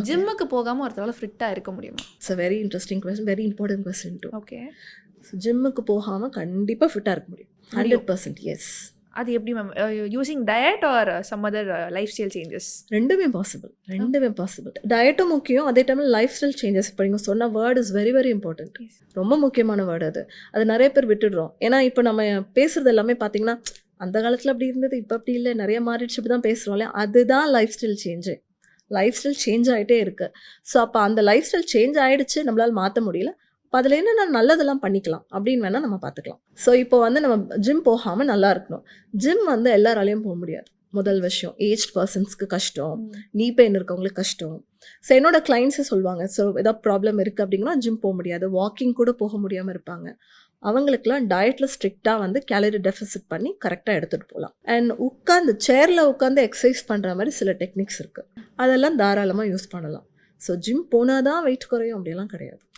ஜிம்முக்கு போகாமல் ஒருத்தரால் ஃபிட்டாக இருக்க முடியுமா? It's a very interesting question, very important question too. Okay. ஜிம்முக்கு போகாமல் கண்டிப்பாக ஃபிட்டாக இருக்க முடியும். 100% எஸ். அது எப்படி ma'am? Using diet or some other lifestyle changes? ரெண்டுமே பாசிபிள். டயட்டும் முக்கியம், அதே டைமில் லைஃப் ஸ்டைல் சேஞ்சஸ். இப்போ நீங்கள் சொன்ன word is very very important. ரொம்ப முக்கியமான வேர்டு அது நிறைய பேர் விட்டுடுறோம். ஏன்னா இப்போ நம்ம பேசுகிறது எல்லாமே பார்த்தீங்கன்னா அந்த காலத்தில் அப்படி இருந்தது, இப்போ அப்படி இல்லை, நிறைய மாறிடுச்சு, இப்படி தான் பேசுகிறோம் இல்லையா? அதுதான் life style change. Life style change ஆகிட்டே இருக்குது. ஸோ அப்போ அந்த லைஃப் ஸ்டைல் சேஞ்ச் ஆகிடுச்சு, நம்மளால் மாற்ற முடியல. இப்போ அதில் என்னென்ன நல்லதெல்லாம் பண்ணிக்கலாம் அப்படின்னு வேணால் நம்ம பார்த்துக்கலாம். ஸோ இப்போ நம்ம ஜிம் போகாமல் நல்லா இருக்கணும். ஜிம் எல்லாராலையும் போக முடியாது. முதல் விஷயம், ஏஜ்ட் பர்சன்ஸ்க்கு கஷ்டம், நீ பெயின் இருக்கவங்களுக்கு கஷ்டம். ஸோ என்னோட கிளைண்ட்ஸே சொல்லுவாங்க, ஸோ ஏதாவது ப்ராப்ளம் இருக்குது அப்படின்னா ஜிம் போக முடியாது, வாக்கிங் கூட போக முடியாமல் இருப்பாங்க. அவங்களுக்குலாம் டயட்டில் ஸ்ட்ரிக்டாக கேலரி டெஃபிசிட் பண்ணி கரெக்டாக எடுத்துகிட்டு போகலாம். அண்ட் சேரில் உட்காந்து எக்ஸசைஸ் பண்ணுற மாதிரி சில டெக்னிக்ஸ் இருக்குது, அதெல்லாம் தாராளமாக யூஸ் பண்ணலாம். ஸோ ஜிம் போனால் தான் வெயிட் குறையும் அப்படிலாம் கிடையாது.